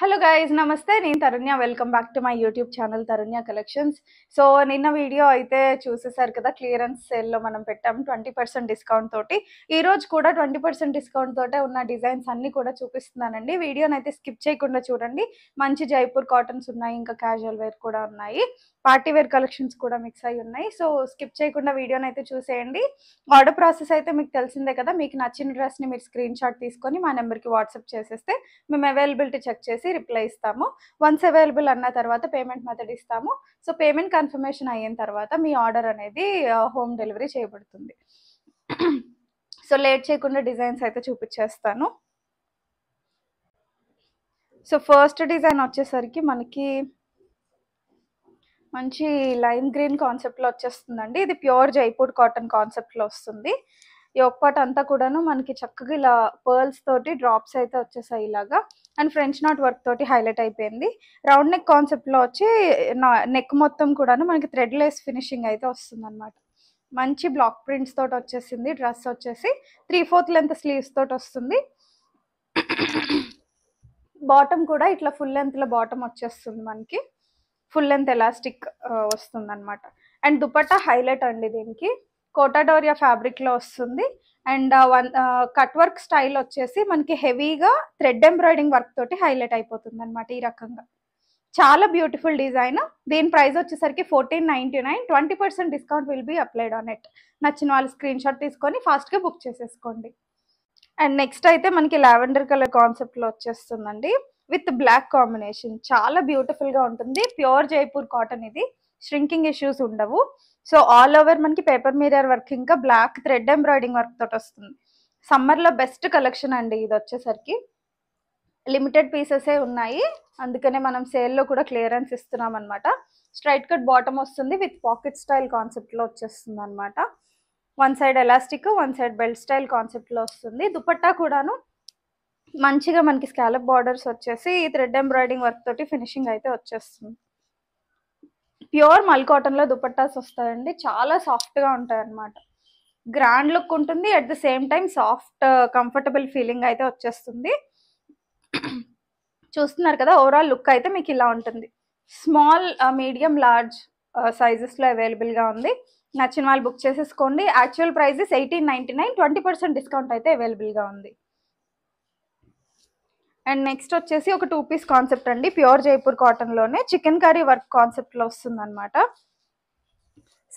Hello guys నమస్తే నేను Tarunya welcome back to my YouTube channel Tarunya collections. So నిన్న video అయితే చూసేసారు కదా, క్లియరెన్స్ సేల్లో మనం పెట్టాము 20% డిస్కౌంట్ తోటి. ఈ రోజు కూడా 20% డిస్కౌంట్ తోటే ఉన్న డిజైన్స్ అన్ని కూడా చూపిస్తున్నానండి. వీడియోని అయితే స్కిప్ చేయకుండా చూడండి. మంచి జైపూర్ కాటన్స్ ఉన్నాయి, ఇంకా క్యాజువల్ వేర్ కూడా ఉన్నాయి, పార్టీ వేర్ కలెక్షన్స్ కూడా మిక్స్ అయి ఉన్నాయి. సో స్కిప్ చేయకుండా వీడియోని అయితే చూసేయండి. ఆర్డర్ ప్రాసెస్ అయితే మీకు తెలిసిందే కదా. మీకు నచ్చిన డ్రెస్ని మీరు స్క్రీన్ షాట్ తీసుకొని మా నెంబర్కి వాట్సాప్ చేసేస్తే మేము అవైలబిలిటీ చెక్ చేసి రిప్లై ఇస్తాము. వన్స్ అవైలబుల్ అన్న తర్వాత పేమెంట్ మెథడ్ ఇస్తాము. సో పేమెంట్ కన్ఫర్మేషన్ అయిన తర్వాత మీ ఆర్డర్ అనేది హోమ్ డెలివరీ చేయబడుతుంది. సో లేట్ చేయకుండా డిజైన్స్ అయితే చూపించేస్తాను. సో ఫస్ట్ డిజైన్ వచ్చేసరికి మనకి మంచి లైమ్ గ్రీన్ కాన్సెప్ట్లో వచ్చేస్తుందండి. ఇది ప్యూర్ జైపూర్ కాటన్ కాన్సెప్ట్లో వస్తుంది. ఈ ఒక్కటి అంతా కూడాను మనకి చక్కగా ఇలా పర్ల్స్ తోటి డ్రాప్స్ అయితే వచ్చేసాయి ఇలాగా. అండ్ ఫ్రెంచ్ నాట్ వర్క్ తోటి హైలైట్ అయిపోయింది. రౌండ్ నెక్ కాన్సెప్ట్లో వచ్చి నెక్ మొత్తం కూడాను మనకి థ్రెడ్ లేస్ ఫినిషింగ్ అయితే వస్తుంది అనమాట. మంచి బ్లాక్ ప్రింట్స్ తోటి వచ్చేసింది. డ్రెస్ వచ్చేసి 3/4 లెంత్ స్లీవ్స్ తోటి వస్తుంది. బాటమ్ కూడా ఇట్లా ఫుల్ లెంత్లో బాటమ్ వచ్చేస్తుంది మనకి. ఫుల్ లెంత్ ఎలాస్టిక్ వస్తుంది అనమాట. అండ్ దుపట్టా హైలైట్ అండి. దీనికి కోటాడోరియా ఫ్యాబ్రిక్లో వస్తుంది. అండ్ కట్ వర్క్ స్టైల్ వచ్చేసి మనకి హెవీగా థ్రెడ్ ఎంబ్రాయిడింగ్ వర్క్ తోటి హైలైట్ అయిపోతుంది అనమాట. ఈ రకంగా చాలా బ్యూటిఫుల్ డిజైన్. దీని ప్రైస్ వచ్చేసరికి 1499. 20% discount will be applied on it. నచ్చిన వాళ్ళు స్క్రీన్ షాట్ తీసుకొని ఫాస్ట్గా బుక్ చేసేసుకోండి. అండ్ నెక్స్ట్ అయితే మనకి లావెండర్ కలర్ కాన్సెప్ట్లో వచ్చేస్తుందండి విత్ బ్లాక్ కాంబినేషన్. చాలా బ్యూటిఫుల్గా ఉంటుంది. ప్యూర్ జైపూర్ కాటన్ ఇది. ష్రింకింగ్ ఇష్యూస్ ఉండవు. సో ఆల్ ఓవర్ మనకి పేపర్ మిర్రర్ వర్క్ ఇంకా బ్లాక్ థ్రెడ్ ఎంబ్రాయిడింగ్ వర్క్ తోటి వస్తుంది. సమ్మర్లో బెస్ట్ కలెక్షన్ అండి ఇది. వచ్చేసరికి లిమిటెడ్ పీసెసే ఉన్నాయి, అందుకనే మనం సేల్లో కూడా క్లియరెన్స్ ఇస్తున్నాం అనమాట. స్ట్రైట్ కట్ బాటమ్ వస్తుంది విత్ పాకెట్ స్టైల్ కాన్సెప్ట్లో వచ్చేస్తుంది అనమాట. One side elastic, one side belt style కాన్సెప్ట్లో వస్తుంది. దుపట్టా కూడాను మంచిగా మనకి స్కాలప్ బార్డర్స్ వచ్చేసి థ్రెడ్ ఎంబ్రాయిడింగ్ వర్క్ తోటి ఫినిషింగ్ అయితే వచ్చేస్తుంది. ప్యూర్ మల్ కాటన్లో దుపట్టాస్ వస్తాయండి. చాలా సాఫ్ట్గా ఉంటాయి అన్నమాట. గ్రాండ్ లుక్ ఉంటుంది, at the same time soft comfortable feeling అయితే వచ్చేస్తుంది. చూస్తున్నారు కదా, ఓవరాల్ లుక్ అయితే మీకు ఇలా ఉంటుంది. స్మాల్, మీడియం, లార్జ్ సైజెస్లో అవైలబుల్గా ఉంది. నచ్చిన వాళ్ళు బుక్ చేసేసుకోండి. Actual prices 1899. 20% డిస్కౌంట్ అయితే అవైలబుల్గా ఉంది. అండ్ నెక్స్ట్ వచ్చేసి ఒక 2 పీస్ కాన్సెప్ట్ అండి. ప్యూర్ జైపూర్ కాటన్లోనే చికెన్ కర్రీ వర్క్ కాన్సెప్ట్లో వస్తుంది అనమాట.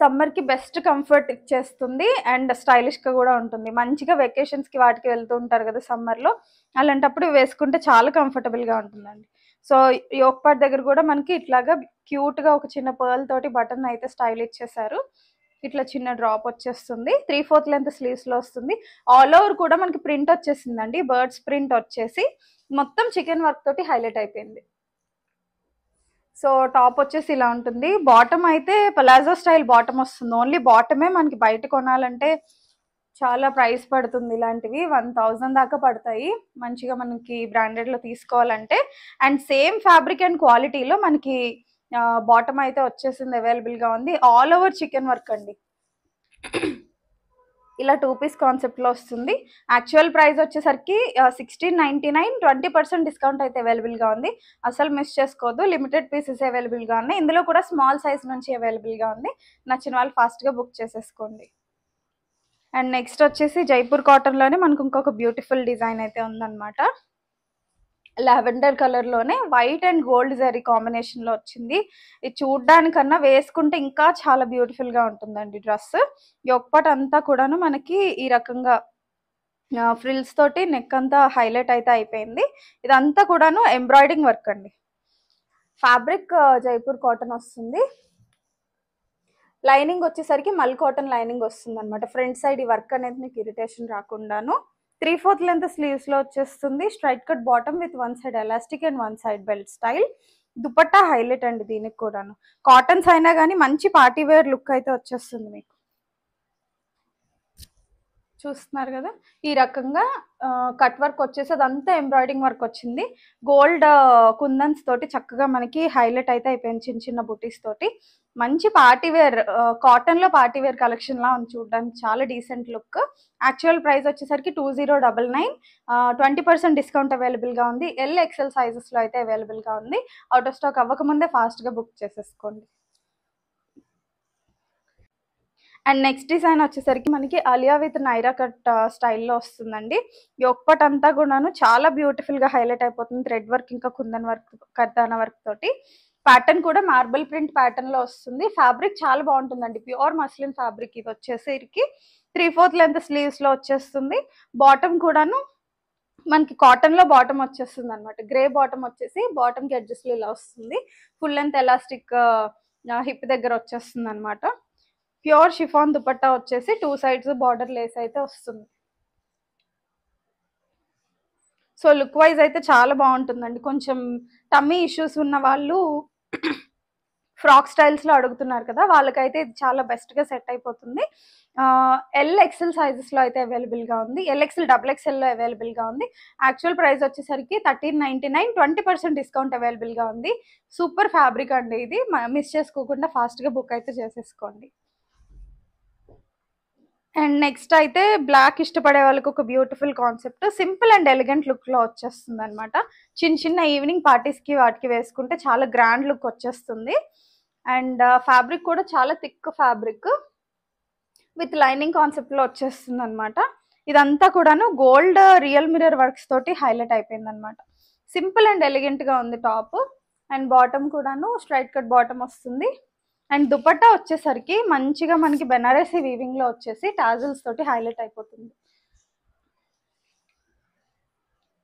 సమ్మర్కి బెస్ట్ కంఫర్ట్ ఇచ్చేస్తుంది అండ్ స్టైలిష్గా కూడా ఉంటుంది. మంచిగా వెకేషన్స్కి వాటికి వెళ్తూ ఉంటారు కదా సమ్మర్లో, అలాంటప్పుడు వేసుకుంటే చాలా కంఫర్టబుల్గా ఉంటుందండి. సో యోక్ పార్ట్ దగ్గర కూడా మనకి ఇట్లాగా క్యూట్గా ఒక చిన్న పర్ల్ తోటి బటన్ అయితే స్టైల్ ఇచ్చేసారు. ఇట్లా చిన్న డ్రాప్ వచ్చేస్తుంది. 3/4 లెంత్ స్లీవ్స్లో వస్తుంది. ఆల్ ఓవర్ కూడా మనకి ప్రింట్ వచ్చేసిందండి. బర్డ్స్ ప్రింట్ వచ్చేసి మొత్తం చికెన్ వర్క్ తోటి హైలైట్ అయిపోయింది. సో టాప్ వచ్చేసి ఇలా ఉంటుంది. బాటమ్ అయితే పలాజో స్టైల్ బాటమ్ వస్తుంది. ఓన్లీ బాటమే మనకి బయట కొనాలంటే చాలా ప్రైస్ పడుతుంది. ఇలాంటివి 1000 దాకా పడతాయి మంచిగా మనకి బ్రాండెడ్లో తీసుకోవాలంటే. అండ్ సేమ్ ఫ్యాబ్రిక్ అండ్ క్వాలిటీలో మనకి బాటమ్ అయితే వచ్చేసింది, అవైలబుల్గా ఉంది. ఆల్ ఓవర్ చికెన్ వర్క్ అండి. ఇలా 2 పీస్ కాన్సెప్ట్లో వస్తుంది. యాక్చువల్ ప్రైస్ వచ్చేసరికి 1699. 20% డిస్కౌంట్ అయితే అవైలబుల్గా ఉంది. అసలు మిస్ చేసుకోవద్దు. లిమిటెడ్ పీసెస్ అవైలబుల్గా ఉన్నాయి. ఇందులో కూడా స్మాల్ సైజ్ నుంచి అవైలబుల్గా ఉంది. నచ్చిన వాళ్ళు ఫాస్ట్గా బుక్ చేసేసుకోండి. అండ్ నెక్స్ట్ వచ్చేసి జైపూర్ కాటన్లోనే మనకు ఇంకొక బ్యూటిఫుల్ డిజైన్ అయితే ఉందన్నమాట. లావెండర్ కలర్లోనే వైట్ అండ్ గోల్డ్ జరీ కాంబినేషన్లో వచ్చింది. ఇది చూడ్డానికన్నా వేసుకుంటే ఇంకా చాలా బ్యూటిఫుల్గా ఉంటుందండి డ్రెస్. యోక్ పార్ట్ అంతా కూడాను మనకి ఈ రకంగా ఫ్రిల్స్ తోటి నెక్ అంతా హైలైట్ అయితే అయిపోయింది. ఇదంతా కూడాను ఎంబ్రాయిడింగ్ వర్క్ అండి. ఫ్యాబ్రిక్ జైపూర్ కాటన్ వస్తుంది. లైనింగ్ వచ్చేసరికి మల్ కాటన్ లైనింగ్ వస్తుంది అనమాట. ఫ్రంట్ సైడ్ ఈ వర్క్ అనేది మీకు ఇరిటేషన్ రాకుండాను 3/4 లెంత్ స్లీవ్స్లో వచ్చేస్తుంది. Straight cut bottom with one side elastic and one side belt style. Dupatta highlight అండి దీనికి కూడాను. కాటన్స్ అయినా కానీ మంచి పార్టీ వేర్ లుక్ అయితే వచ్చేస్తుంది మీకు. చూస్తున్నారు కదా, ఈ రకంగా కట్ వర్క్ వచ్చేసి అదంతా ఎంబ్రాయిడింగ్ వర్క్ వచ్చింది. గోల్డ్ కుందన్స్ తోటి చక్కగా మనకి హైలైట్ అయితే అయిపోయింది, చిన్న చిన్న బుటీస్ తోటి. మంచి పార్టీవేర్, కాటన్లో పార్టీవేర్ కలెక్షన్ లా ఉంది చూడడానికి, చాలా డీసెంట్ లుక్. యాక్చువల్ ప్రైస్ వచ్చేసరికి 2099. 20% డిస్కౌంట్ అవైలబుల్గా ఉంది. ఎల్ ఎక్సెల్ సైజెస్లో అయితే అవైలబుల్గా ఉంది. అవుట్ ఆఫ్ స్టాక్ అవ్వకముందే ఫాస్ట్గా బుక్ చేసేసుకోండి. అండ్ నెక్స్ట్ డిజైన్ వచ్చేసరికి మనకి అలియా విత్ నైరా కట్ స్టైల్లో వస్తుందండి. యోక్పట్ అంతా కూడాను చాలా బ్యూటిఫుల్గా హైలైట్ అయిపోతుంది. థ్రెడ్ వర్క్ ఇంకా కుందన్ వర్క్, కర్దానా వర్క్ తోటి. ప్యాటర్న్ కూడా మార్బుల్ ప్రింట్ ప్యాటర్న్లో వస్తుంది. ఫ్యాబ్రిక్ చాలా బాగుంటుందండి, ప్యూర్ మస్లిన్ ఫ్యాబ్రిక్. ఇది వచ్చేసరికి 3/4 లెంత్ స్లీవ్స్లో వచ్చేస్తుంది. బాటమ్ కూడాను మనకి కాటన్లో బాటమ్ వచ్చేస్తుంది అనమాట. గ్రే బాటమ్ వచ్చేసి బాటమ్కి అడ్జస్ట్లో ఇలా వస్తుంది. ఫుల్ లెంత్ ఎలాస్టిక్ హిప్ దగ్గర వచ్చేస్తుంది అనమాట. ప్యూర్ షిఫాన్ దుపట్టా వచ్చేసి 2 సైడ్స్ బార్డర్ లేస్ అయితే వస్తుంది. సో లుక్ వైజ్ అయితే చాలా బాగుంటుందండి. కొంచెం టమ్మీ ఇష్యూస్ ఉన్న వాళ్ళు ఫ్రాక్ స్టైల్స్లో అడుగుతున్నారు కదా, వాళ్ళకైతే ఇది చాలా బెస్ట్గా సెట్ అయిపోతుంది. ఎల్ ఎక్సెల్ సైజెస్లో అయితే అవైలబుల్గా ఉంది. ఎల్ఎక్సెల్ XXLలో అవైలబుల్గా ఉంది. యాక్చువల్ ప్రైస్ వచ్చేసరికి 1399. 20% డిస్కౌంట్ అవైలబుల్గా ఉంది. సూపర్ ఫ్యాబ్రిక్ అండి ఇది, మిస్ చేసుకోకుండా ఫాస్ట్గా బుక్ అయితే చేసేసుకోండి. అండ్ నెక్స్ట్ అయితే బ్లాక్ ఇష్టపడే వాళ్ళకి ఒక beautiful concept, simple and elegant లుక్లో వచ్చేస్తుంది అనమాట. చిన్న చిన్న ఈవినింగ్ పార్టీస్కి వాటికి వేసుకుంటే చాలా గ్రాండ్ లుక్ వచ్చేస్తుంది. అండ్ ఫ్యాబ్రిక్ కూడా చాలా థిక్ ఫ్యాబ్రిక్ విత్ లైనింగ్ కాన్సెప్ట్లో వచ్చేస్తుంది అనమాట. ఇదంతా కూడాను గోల్డ్ రియల్ మిర్రర్ వర్క్స్ తోటి హైలైట్ అయిపోయింది అనమాట. సింపుల్ అండ్ ఎలిగెంట్గా ఉంది టాప్. అండ్ బాటమ్ కూడాను స్ట్రైట్ కట్ బాటమ్ వస్తుంది. అండ్ దుపట్టా వచ్చేసరికి మంచిగా మనకి బెనారసీ వీవింగ్లో వచ్చేసి టాజిల్స్ తోటి హైలైట్ అయిపోతుంది.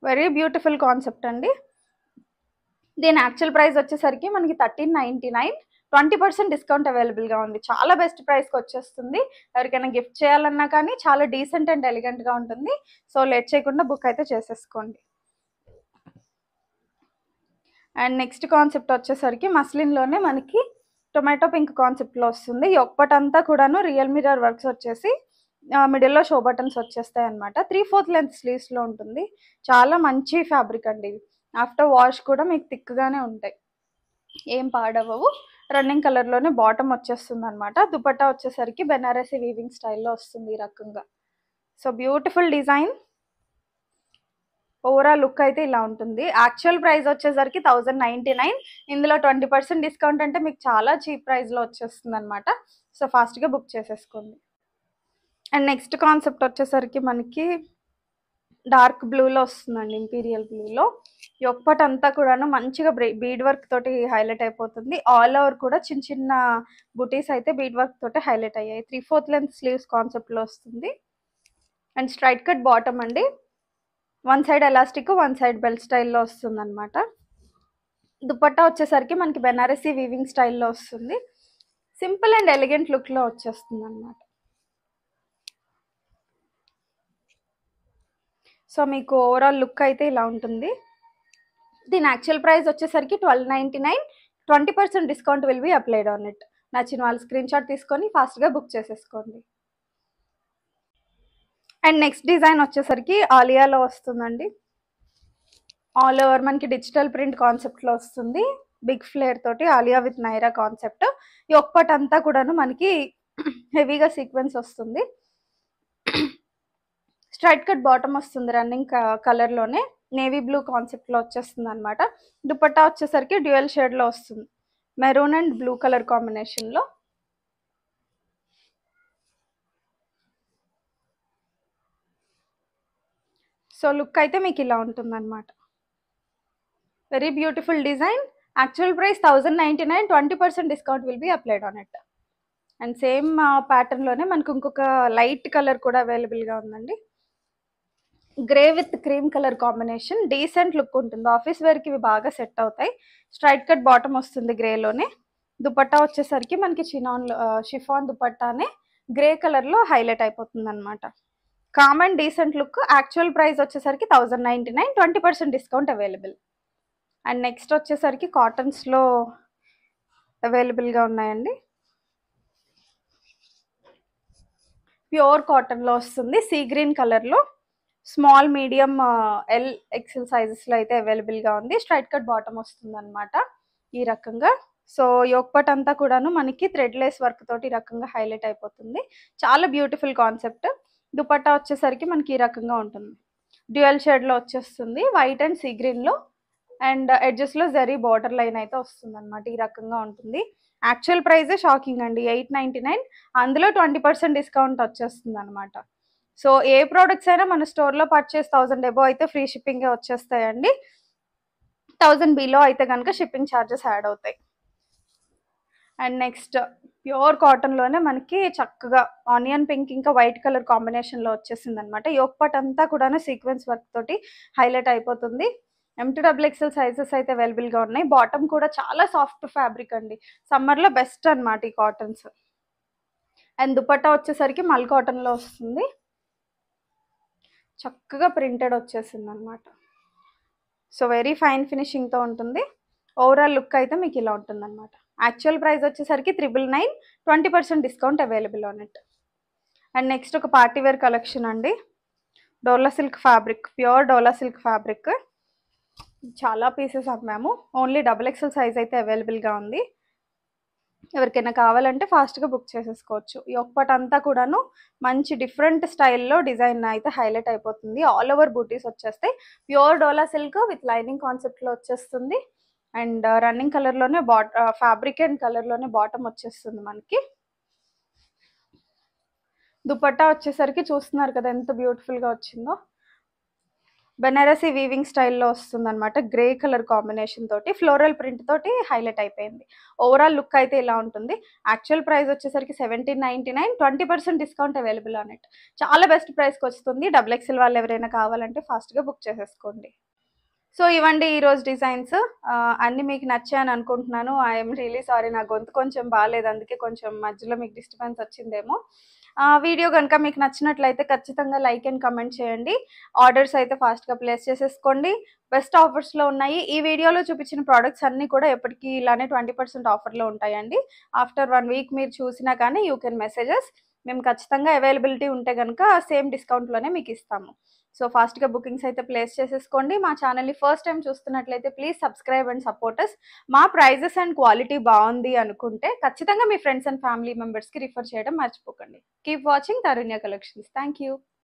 వెరీ బ్యూటిఫుల్ కాన్సెప్ట్ అండి. దీని యాక్చువల్ ప్రైస్ వచ్చేసరికి మనకి 1399. 20% డిస్కౌంట్ అవైలబుల్గా ఉంది. చాలా బెస్ట్ ప్రైస్కి వచ్చేస్తుంది. ఎవరికైనా గిఫ్ట్ చేయాలన్నా కానీ చాలా డీసెంట్ అండ్ ఎలిగెంట్గా ఉంటుంది. సో లేట్ చేయకుండా బుక్ అయితే చేసేసుకోండి. అండ్ నెక్స్ట్ కాన్సెప్ట్ వచ్చేసరికి మస్లిన్లోనే మనకి టొమాటో పింక్ కాన్సెప్ట్లో వస్తుంది. యోక్పట్ అంతా కూడాను రియల్ మిర్రర్ వర్క్స్ వచ్చేసి మిడిల్లో షో బటన్స్ వచ్చేస్తాయి అనమాట. 3/4 లెంత్ స్లీవ్స్లో ఉంటుంది. చాలా మంచి ఫ్యాబ్రిక్ అండి. ఆఫ్టర్ వాష్ కూడా మీకు థిక్గానే ఉంటాయి, ఏం పాడవవు. రన్నింగ్ కలర్లోనే బాటమ్ వచ్చేస్తుంది అనమాట. దుపట్టా వచ్చేసరికి బెనారసీ వీవింగ్ స్టైల్లో వస్తుంది ఈ రకంగా. So beautiful design. Overall look అయితే ఇలా ఉంటుంది. యాక్చువల్ ప్రైస్ వచ్చేసరికి 1099. ఇందులో 20% డిస్కౌంట్ అంటే మీకు చాలా చీప్ ప్రైస్లో వచ్చేస్తుంది అనమాట. సో ఫాస్ట్గా బుక్ చేసేసుకోండి. అండ్ నెక్స్ట్ కాన్సెప్ట్ వచ్చేసరికి మనకి డార్క్ బ్లూలో వస్తుందండి, ఇంపీరియల్ బ్లూలో. యోక్పట్ అంతా కూడాను మంచిగా బీడ్ వర్క్ తోటి హైలైట్ అయిపోతుంది. ఆల్ ఓవర్ కూడా చిన్న చిన్న బుటీస్ అయితే బీడ్ వర్క్ తోటి హైలైట్ అయ్యాయి. 3/4 లెంత్ స్లీవ్స్ కాన్సెప్ట్లో వస్తుంది. అండ్ స్ట్రైట్ కట్ బాటమ్ అండి. 1 సైడ్ ఎలాస్టిక్, 1 సైడ్ బెల్ట్ స్టైల్లో వస్తుంది అనమాట. దుపట్టా వచ్చేసరికి మనకి బెనారసీ వీవింగ్ స్టైల్లో వస్తుంది. సింపుల్ అండ్ ఎలిగెంట్ లుక్లో వచ్చేస్తుంది అనమాట. సో మీకు ఓవరాల్ లుక్ అయితే ఇలా ఉంటుంది. దీని యాక్చువల్ ప్రైస్ వచ్చేసరికి 1299. 20% discount will be applied on it. నచ్చిన వాళ్ళు స్క్రీన్ షాట్ తీసుకొని ఫాస్ట్గా బుక్ చేసేసుకోండి. అండ్ నెక్స్ట్ డిజైన్ వచ్చేసరికి ఆలియాలో వస్తుందండి. ఆల్ ఓవర్ మనకి డిజిటల్ ప్రింట్ కాన్సెప్ట్లో వస్తుంది. బిగ్ ఫ్లేర్ తోటి ఆలియా విత్ నైరా కాన్సెప్ట్. ఈ ఒక్కటి అంతా కూడాను మనకి హెవీగా సీక్వెన్స్ వస్తుంది. స్ట్రైట్ కట్ బాటమ్ వస్తుంది, రన్నింగ్ కలర్లోనే నేవీ బ్లూ కాన్సెప్ట్లో వచ్చేస్తుంది అనమాట. దుపట్టా వచ్చేసరికి డ్యూయల్ షేడ్లో వస్తుంది, మెరూన్ అండ్ బ్లూ కలర్ కాంబినేషన్లో. సో లుక్ అయితే మీకు ఇలా ఉంటుంది అనమాట. Very beautiful design. Actual price 1099. 20% discount will be applied on it. And same ప్యాటర్న్లోనే మనకు ఇంకొక లైట్ కలర్ కూడా అవైలబుల్గా ఉందండి. Grey with cream colour combination, decent look ఉంటుంది. ఆఫీస్ వేర్కి ఇవి బాగా సెట్ అవుతాయి. స్ట్రైట్ కట్ బాటమ్ వస్తుంది గ్రేలోనే. దుపట్టా వచ్చేసరికి మనకి షిఫాన్ దుపట్టానే గ్రే కలర్లో హైలైట్ అయిపోతుంది అనమాట. Calm and decent look. Actual price వచ్చేసరికి 1099. 20% డిస్కౌంట్ అవైలబుల్. అండ్ నెక్స్ట్ వచ్చేసరికి కాటన్స్లో అవైలబుల్గా ఉన్నాయండి. ప్యూర్ కాటన్లో వస్తుంది, సీ గ్రీన్ కలర్లో. స్మాల్, మీడియం, ఎల్, ఎక్సెల్ సైజెస్లో అయితే అవైలబుల్గా ఉంది. స్ట్రైట్ కట్ బాటమ్ వస్తుంది అనమాట ఈ రకంగా. సో యోక్ పార్ట్ అంతా కూడాను మనకి థ్రెడ్ లేస్ వర్క్ తోటి ఈ రకంగా హైలైట్ అయిపోతుంది. చాలా బ్యూటిఫుల్ కాన్సెప్ట్. దుపట్టా వచ్చేసరికి మనకి ఈ రకంగా ఉంటుంది. డ్యూయల్ షేడ్లో వచ్చేస్తుంది, వైట్ అండ్ సీ గ్రీన్లో. అండ్ ఎడ్జెస్లో జరీ బార్డర్ లైన్ అయితే వస్తుంది అనమాట. ఈ రకంగా ఉంటుంది. యాక్చువల్ ప్రైజే షాకింగ్ అండి, 899. అందులో 20% డిస్కౌంట్ వచ్చేస్తుంది అనమాట. సో ఏ ప్రోడక్ట్స్ అయినా మన స్టోర్లో పర్చేస్ 1000 ఎబో అయితే ఫ్రీ షిప్పింగే వచ్చేస్తాయండి. 1000 బిలో అయితే కనుక షిప్పింగ్ ఛార్జెస్ యాడ్ అవుతాయి. అండ్ నెక్స్ట్ ప్యూర్ కాటన్లోనే మనకి చక్కగా ఆనియన్ పింక్ ఇంకా వైట్ కలర్ కాంబినేషన్లో వచ్చేసింది అనమాట. యోక్ పార్ట్ అంతా కూడా సీక్వెన్స్ వర్క్ తోటి హైలైట్ అయిపోతుంది. M2XXL సైజెస్ అయితే అవైలబుల్గా ఉన్నాయి. బాటమ్ కూడా చాలా సాఫ్ట్ ఫ్యాబ్రిక్ అండి, సమ్మర్లో బెస్ట్ అనమాట ఈ కాటన్స్. అండ్ దుపట్టా వచ్చేసరికి మల్ కాటన్లో వస్తుంది, చక్కగా ప్రింటెడ్ వచ్చేసింది అనమాట. సో వెరీ ఫైన్ ఫినిషింగ్తో ఉంటుంది. ఓవరాల్ లుక్ అయితే మీకు ఇలా ఉంటుంది అనమాట. యాక్చువల్ ప్రైస్ వచ్చేసరికి 999, 20% discount available on it. And next ఒక పార్టీ వేర్ కలెక్షన్ అండి. డోలా సిల్క్ ఫ్యాబ్రిక్, ప్యూర్ డోలా సిల్క్ ఫ్యాబ్రిక్. చాలా పీసెస్ అమ్మాము, ఓన్లీ XXL సైజ్ అయితే అవైలబుల్గా ఉంది. ఎవరికైనా కావాలంటే ఫాస్ట్గా బుక్ చేసేసుకోవచ్చు. ఈ ఒక్కటి అంతా కూడాను మంచి డిఫరెంట్ స్టైల్లో డిజైన్ అయితే హైలైట్ అయిపోతుంది. ఆల్ ఓవర్ బూటీస్ వచ్చేస్తాయి. Pure dola silk with lining కాన్సెప్ట్లో వచ్చేస్తుంది. అండ్ రన్నింగ్ కలర్లోనే ఫ్యాబ్రిక్ అండ్ కలర్లోనే బాటమ్ వచ్చేస్తుంది మనకి. దుపట్టా వచ్చేసరికి చూస్తున్నారు కదా ఎంత బ్యూటిఫుల్గా వచ్చిందో. బెనారసీ వీవింగ్ స్టైల్లో వస్తుంది అనమాట. గ్రే కలర్ కాంబినేషన్ తోటి ఫ్లోరల్ ప్రింట్ తోటి హైలైట్ అయిపోయింది. ఓవరాల్ లుక్ అయితే ఇలా ఉంటుంది. యాక్చువల్ ప్రైస్ వచ్చేసరికి 1799, 20% డిస్కౌంట్ అవైలబుల్ ఆన్ ఇట్. చాలా బెస్ట్ ప్రైస్కి వస్తుంది. XXL వాళ్ళు ఎవరైనా కావాలంటే ఫాస్ట్గా బుక్ చేసేసుకోండి. సో ఇవ్వండి ఈరోజు డిజైన్స్. అన్నీ మీకు నచ్చాయని అనుకుంటున్నాను. ఐఎమ్ రియలీ సారీ, నా గొంతు కొంచెం బాగాలేదు, అందుకే కొంచెం మధ్యలో మీకు డిస్టర్బెన్స్ వచ్చిందేమో. వీడియో కనుక మీకు నచ్చినట్లయితే ఖచ్చితంగా లైక్ అండ్ కమెంట్ చేయండి. ఆర్డర్స్ అయితే ఫాస్ట్గా ప్లేస్ చేసేసుకోండి. బెస్ట్ ఆఫర్స్లో ఉన్నాయి. ఈ వీడియోలో చూపించిన ప్రోడక్ట్స్ అన్నీ కూడా ఎప్పటికీ ఇలానే 20% ఆఫర్లో ఉంటాయండి. ఆఫ్టర్ 1 వీక్ మీరు చూసినా కానీ యూ కెన్ మెసేజెస్. మేము ఖచ్చితంగా అవైలబిలిటీ ఉంటే కనుక సేమ్ డిస్కౌంట్లోనే మీకు ఇస్తాము. సో ఫాస్ట్గా బుకింగ్స్ అయితే ప్లేస్ చేసేసుకోండి. మా ఛానల్ని ఫస్ట్ టైం చూస్తున్నట్లయితే please subscribe and support us. మా ప్రైజెస్ అండ్ క్వాలిటీ బాగుంది అనుకుంటే ఖచ్చితంగా మీ ఫ్రెండ్స్ అండ్ ఫ్యామిలీ మెంబర్స్కి రిఫర్ చేయడం మర్చిపోకండి. Keep watching Tarunya collections. Thank you.